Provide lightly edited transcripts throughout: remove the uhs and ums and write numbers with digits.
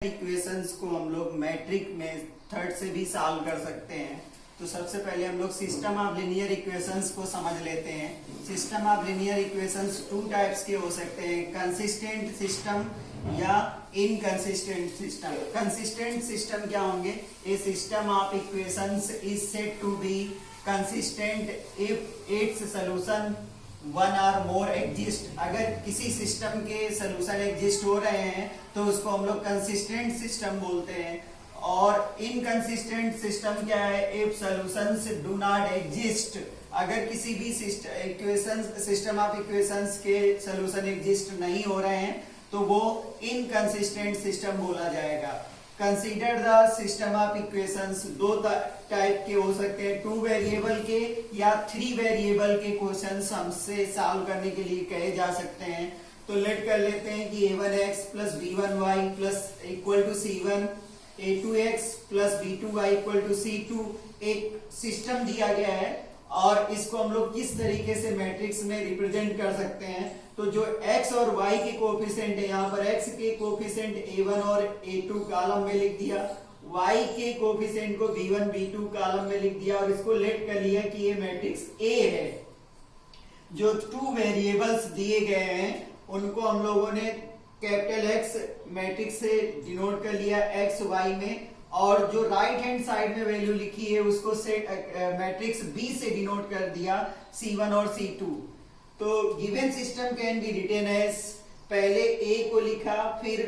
Equations को हम लोग मैट्रिक में थर्ड से भी सॉल्व कर सकते हैं। तो सबसे पहले हम लोग सिस्टम ऑफ लीनियर इक्वेशंस को समझ लेते हैं। System of linear equations two types के हो सकते हैं, कंसिस्टेंट सिस्टम या इनकंसिस्टेंट सिस्टम। कंसिस्टेंट सिस्टम क्या होंगे? A system of equations is said to be consistent if its solution one और मोर एग्जिस्ट। अगर किसी सिस्टम के सोल्यूशन एग्जिस्ट हो रहे हैं तो उसको हम लोग कंसिस्टेंट सिस्टम बोलते हैं। और इनकंसिस्टेंट सिस्टम क्या है? If solutions do not exist. अगर किसी भी सिस्टम ऑफ इक्वेशंस के सोल्यूशन एग्जिस्ट नहीं हो रहे हैं तो वो इनकंसिस्टेंट सिस्टम बोला जाएगा। Consider the system of equations दो टाइप के हो सकते हैं, 2 वेरिएबल के या 3 वेरिएबल के क्वेश्चंस हमसे सॉल्व करने के लिए कहे जा सकते हैं। तो लेट कर लेते हैं कि a1x plus b1y plus equal to c1, a2x plus b2y equal to c2 एक सिस्टम दिया गया है और इसको हम लोग किस तरीके से मैट्रिक्स में रिप्रेजेंट कर सकते हैं। तो जो x और y के कोफिशिएंट है, यहाँ पर x के कोफिशिएंट a1 और a2 कॉलम में लिख दिया, y के कोफिशिएंट को b1 b2 कॉलम में लिख दिया और इसको लेट कर लिया कि ये मैट्रिक्स A है। जो 2 वेरिएबल्स दिए गए हैं उनको हम लोगों ने कैपिटल X मैट्रिक्स से डिनोट कर लिया x y में, और जो राइट हैंड साइड में वैल्यू लिखी है उसको मैट्रिक्स B से डिनोट कर दिया C1 और C2। तो given system can be written as, पहले A को लिखा, फिर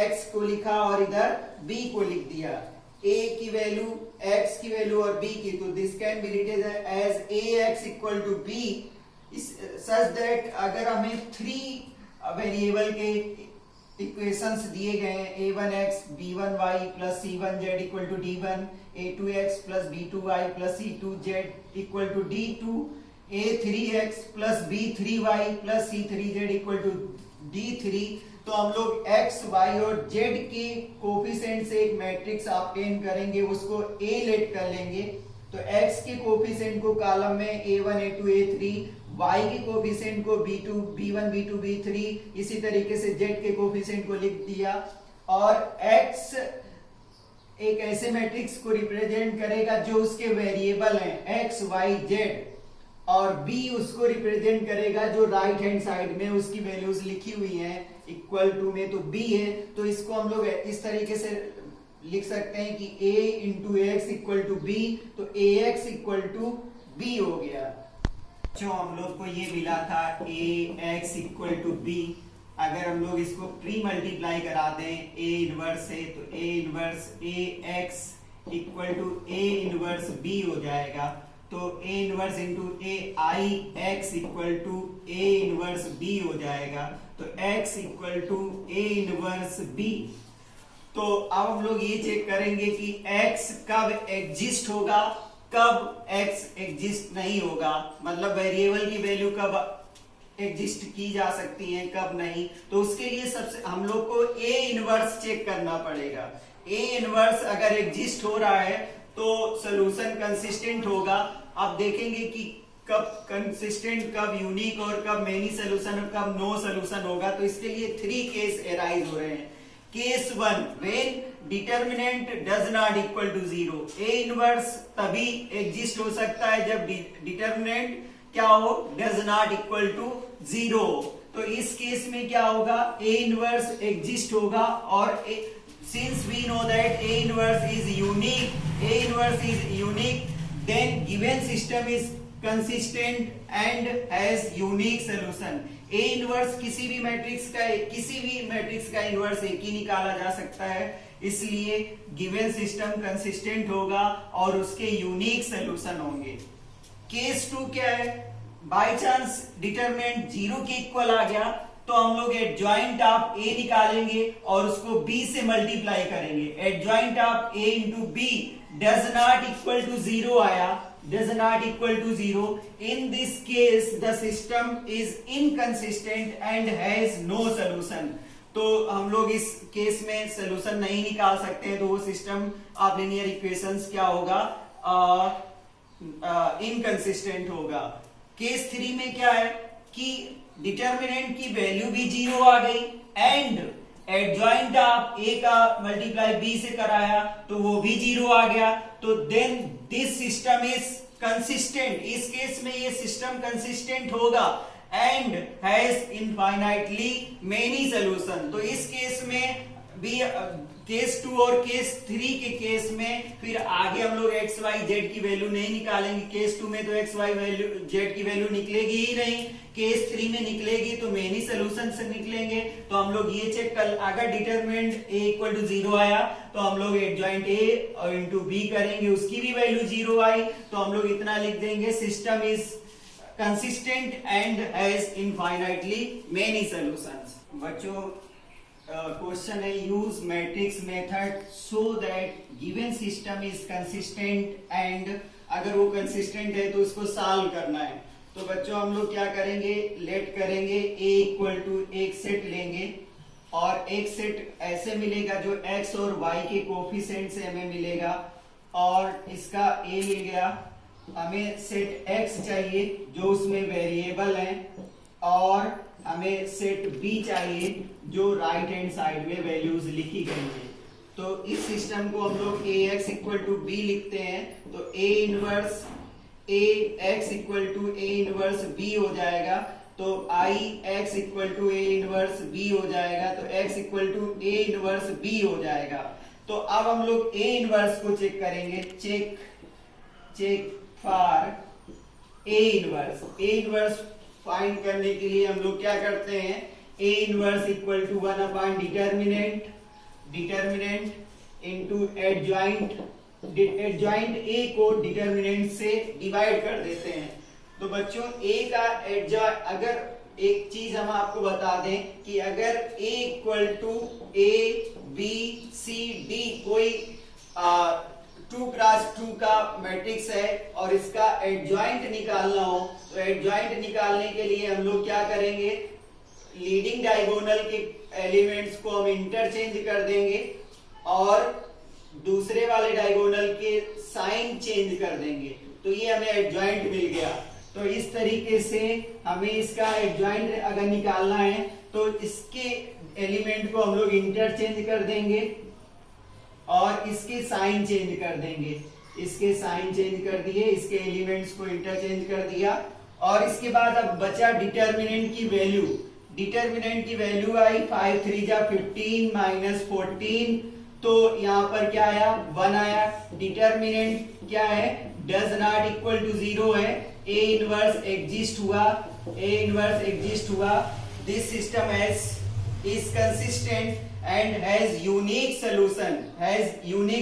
X को लिखा और इधर B को लिख दिया। A की वैल्यू, X की वैल्यू और B की, तो this can be written as AX equal to B such that अगर हमें 3 वेरिएबल के इक्वेशंस दिए गए हैं, a1x b1y plus c1z equal to d1, a2x plus b2y plus c2z equal to d2, a3x plus b3y plus c3z equal to d3। तो हम लोग x, y और z के कोफिशिएंट से एक मैट्रिक्स ऑब्टेन करेंगे, उसको A लेट कर लेंगे। तो x के कोफिशिएंट को कॉलम में a1 a2 a3, y के कोफिशिएंट को b2 b1 b2 b3, इसी तरीके से z के कोफिशिएंट को लिख दिया। और x एक ऐसे मैट्रिक्स को रिप्रेजेंट करेगा जो उसके वेरिएबल हैं x y z, और b उसको रिप्रेजेंट करेगा जो राइट हैंड साइड में उसकी वैल्यूज लिखी हुई हैं इक्वल टू में, तो b है। तो इसको हम लोग इस तरीके से लिख सकते हैं कि a into x equal to b, तो ax इक्वल टू b हो गया। जो हम लोग को ये मिला था ax इक्वल टू b, अगर हम लोग इसको प्री मल्टीप्लाई करा दें a इनवर्स से, तो a inverse ax equal to a inverse b हो जाएगा। तो a inverse into ai x equal to a inverse b हो जाएगा। तो x equal to a inverse b। तो अब हम लोग ये चेक करेंगे कि x कब एग्जिस्ट होगा, कब x एग्जिस्ट नहीं होगा, मतलब वेरिएबल की वैल्यू कब एग्जिस्ट की जा सकती है, कब नहीं। तो उसके लिए सबसे हम लोग को a इनवर्स चेक करना पड़ेगा। a इनवर्स अगर एग्जिस्ट हो रहा है तो सॉल्यूशन कंसिस्टेंट होगा। अब देखेंगे कि कब कंसिस्टेंट, कब यूनिक और कब मेनी सॉल्यूशन और कब नो सॉल्यूशन होगा। तो इसके लिए 3 केस अराइज हो रहे हैं। Case 1, when determinant does not equal to 0। A inverse तभी एग्जिस्ट हो सकता है जब डिटर्मिनेंट क्या हो, डज नॉट इक्वल टू 0। तो इस केस में क्या होगा, ए इनवर्स एग्जिस्ट होगा। और since we know that a inverse is unique, then given system is consistent and has unique solution. A inverse किसी भी मैट्रिक्स का इनवर्स एक ही निकाला जा सकता है, इसलिए गिवन सिस्टम कंसिस्टेंट होगा और उसके यूनिक सॉल्यूशन होंगे। केस 2 क्या है, बाय चांस डिटरमिनेंट 0 के इक्वल आ गया तो हम लोग एडजॉइंट ऑफ ए निकालेंगे और उसको b से मल्टीप्लाई करेंगे। Adjoint of a into b does not equal to 0 आया, does not equal to 0. In this case the system is inconsistent and has no solution. तो हम लोग इस केस में सोल्यूशन नहीं निकाल सकते हैं, तो वो सिस्टम ऑफ लीनियर इक्वेशंस क्या होगा, इनकंसिस्टेंट होगा। केस 3 में क्या है कि डिटर्मिनेंट की वैल्यू भी 0 आ गई एंड एडजॉइंट आप a का मल्टीप्लाई b से कराया तो वो भी 0 आ गया, तो then this system is consistent. इस केस में ये सिस्टम कंसिस्टेंट होगा and has infinitely many solution. तो इस केस में भी केस 2 और केस 3 के केस में फिर आगे हम लोग एक्स वाई जेड की वैल्यू नहीं निकालेंगे। केस 2 में तो एक्स वाई वैल्यू जेड की वैल्यू निकलेगी ही नहीं, केस 3 में निकलेगी तो मेनी सॉल्यूशन से निकलेंगे। तो हम लोग ये चेक कर, अगर डिटरमिनेंट a इक्वल टू 0 आया तो हम लोग एडजॉइंट a और इंटू b करेंगे, उसकी भी वैल्यू 0 आई तो हम लोग इतना लिख देंगे system is consistent and has infinitely many solutions. बच्चों क्वेश्चन है use matrix method so that given system is consistent and अगर वो कंसिस्टेंट है तो उसको सॉल्व करना है। तो बच्चों हम लोग क्या करेंगे, लेट करेंगे a इक्वल टू एक सेट लेंगे और एक सेट ऐसे मिलेगा जो x और y के कोफिशिएंट से हमें मिलेगा और इसका a मिल गया। हमें सेट x चाहिए जो उसमें वेरिएबल है और हमें सेट b चाहिए जो राइट हैंड साइड में वैल्यूज लिखी गई है। तो इस सिस्टम को हम लोग ax इक्वल टू b लिखते हैं तो a inverse ax equal to a inverse b हो जाएगा, तो i x equal to a inverse b हो जाएगा, तो x equal to a inverse b हो जाएगा। तो अब हम लोग a इनवर्स को चेक करेंगे, check for a inverse find करने के लिए हम लोग क्या करते हैं, a inverse equal to 1 upon determinant into adjoint a को डिटरमिनेंट से डिवाइड कर देते हैं। तो बच्चों a का एडजॉइंट, अगर एक चीज हम आपको बता दें कि अगर a equal to a b c d कोई 2x2 का मैट्रिक्स है और इसका एडजॉइंट निकालना हो तो एडजॉइंट निकालने के लिए हम लोग क्या करेंगे, लीडिंग डायगोनल के एलिमेंट्स को हम इंटरचेंज कर देंगे और दूसरे वाले डायगोनल के साइन चेंज कर देंगे, तो ये हमें एडजॉइंट मिल गया। तो इस तरीके से हमें इसका एडजॉइंट अगर निकालना है तो इसके एलिमेंट को हम लोग इंटरचेंज कर देंगे और इसके साइन चेंज कर देंगे। इसके साइन चेंज कर दिए, इसके एलिमेंट्स को इंटरचेंज कर दिया और इसके बाद अब बचा डिटरमिनेंट की वैल्यू। डिटरमिनेंट की वैल्यू आई 5 3 जा 15 माइनस 14, तो यहाँ पर क्या आया 1 आया। डिटरमिनेंट क्या है, डज नॉट इक्वल टू 0 है, a इनवर्स एग्जिस्ट हुआ, this system is consistent and has unique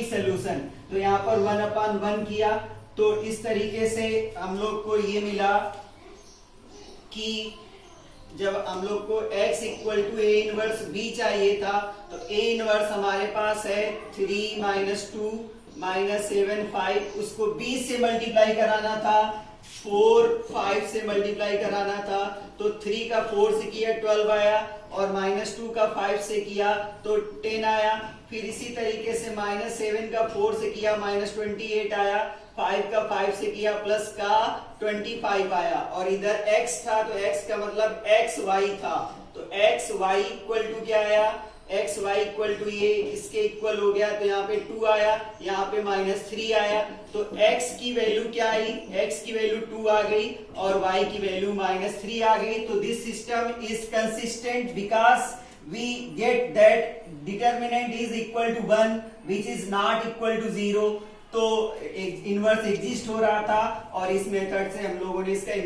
solution. तो यहाँ पर 1 अपॉन 1 किया तो इस तरीके से हम लोग को ये मिला कि जब हम लोग को x equal to a inverse b चाहिए था तो a इनवर्स हमारे पास है 3 माइनस 2 माइनस 7 5, उसको b से मल्टीप्लाई कराना था, 4 5 से मल्टीप्लाई कराना था तो 3 का 4 से किया 12 आया और माइनस 2 का 5 से किया तो 10 आया। फिर इसी तरीके से माइनस 7 का 4 से किया माइनस 28 आया, 5 का 5 से किया प्लस का 25 आया और इधर x था तो x का मतलब xy था, तो xy इक्वल टू क्या आया, xy इक्वल टू ये इसके इक्वल हो गया तो यहाँ पे 2 आया, यहाँ पे माइनस 3 आया, तो x की वैल्यू क्या आई, x की वैल्यू 2 आ गई और y की वैल्यू माइनस 3 आ गई। तो this system is consistent because we get that determinant is equal to 1 which is not equal to 0, तो इनवर्स एग्जिस्ट हो रहा था और इस मेथड से हम लोगों ने इसका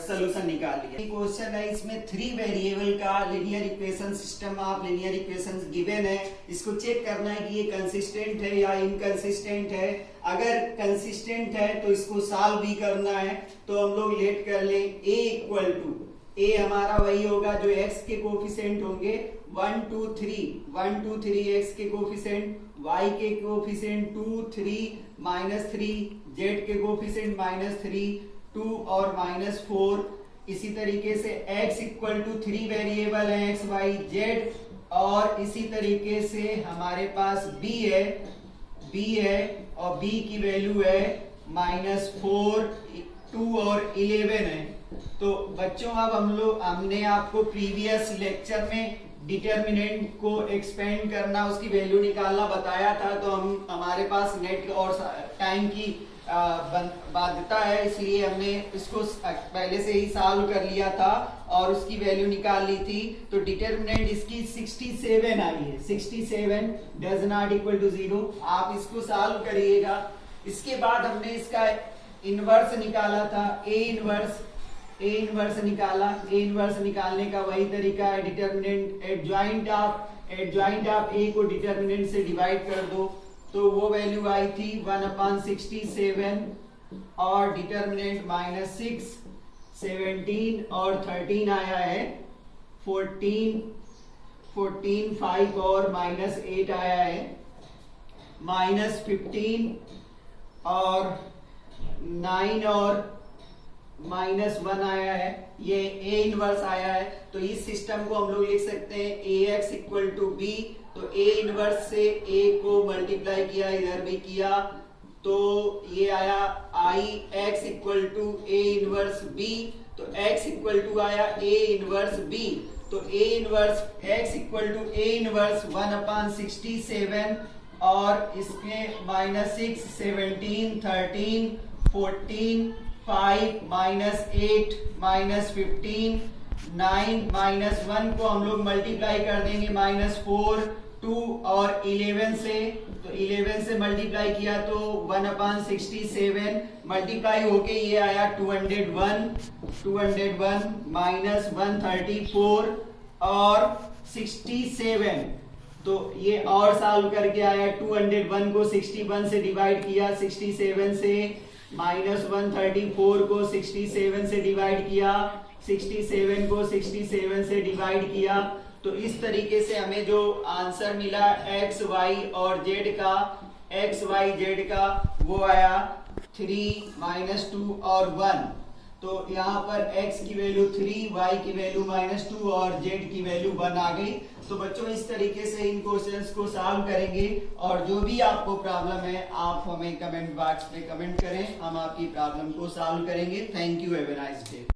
सॉल्यूशन निकाल लिया। क्वेश्चन है इसमें 3 वेरिएबल का linear equation system of linear equations given है, इसको चेक करना है कि ये कंसिस्टेंट है या इनकंसिस्टेंट है। अगर कंसिस्टेंट है तो इसको सॉल्व भी करना है, तो हम लोग लेट कर लें a इक्वल टू a हमारा वही होगा जो x के कोफिशिएंट होंगे 1 2 3 x के कोफिशिएंट, y के कोफिशिएंट 2 3 माइनस 3, z के कोफिशिएंट माइनस 3 2 और माइनस 4। इसी तरीके से x इक्वल टू 3 वेरिएबल है x y z और इसी तरीके से हमारे पास b है और b की वैल्यू है माइनस 4 2 और 11 है। तो बच्चों अब हमने आपको प्रीवियस लेक्चर में डिटर्मिनेंट को एक्सपेंड करना, उसकी वैल्यू निकालना बताया था, तो हमारे पास नेट और टाइम की बाध्यता है, इसलिए हमने इसको पहले से ही सॉल्व कर लिया था और उसकी वैल्यू निकाल ली थी। तो डिटर्मिनेंट इसकी 67 आई है। 67 डज नॉट इक्वल टू 0। आप इसको सॉल्व करिएगा। इसके बाद हमने इसका इनवर्स निकाला था, ए इनवर्स निकाला। ए इनवर्स निकालने का वही तरीका है, डिटर्मिनेंट एडजॉइंट ऑफ ए को डिटर्मिनेंट से डिवाइड कर दो, तो वो वैल्यू आई थी 1/67 और डिटर्मिनेंट -6, 17 और 13 आया है 14, 5 और -8 आया है, -15 और 9 और -1 आया है। ये ए इनवर्स आया है। तो इस सिस्टम को हम लोग लिख सकते हैं AX इक्वल टू B। तो ए इनवर्स से ए को मल्टीप्लाई किया, इधर भी किया, तो ये आया IX equal to a inverse B। तो X इक्वल टू आया ए इनवर्स B। तो a inverse X equal to a inverse 1/67 और इसके -6, 17, 13, 14, 5, -8, -15, 9, -1 को हम लोग मल्टीप्लाई कर देंगे -4, 2 और 11 से। तो 11 से मल्टीप्लाई किया तो 1/67 मल्टीप्लाई होके ये आया 201 -134 और 67। तो ये और सॉल्व करके आया 201 को 61 से डिवाइड किया, 67 से -134 को 67 से डिवाइड किया, 67 को 67 से डिवाइड किया। तो इस तरीके से हमें जो आंसर मिला x, y और z का वो आया 3, -2 और 1। तो यहाँ पर x की वैल्यू 3, y की वैल्यू -2 और z की वैल्यू 1 आ गई। तो बच्चों इस तरीके से इन क्वेश्चंस को सॉल्व करेंगे और जो भी आपको प्रॉब्लम है आप हमें कमेंट बॉक्स पे कमेंट करें, हम आपकी प्रॉब्लम को सॉल्व करेंगे। Thank you, have a nice day.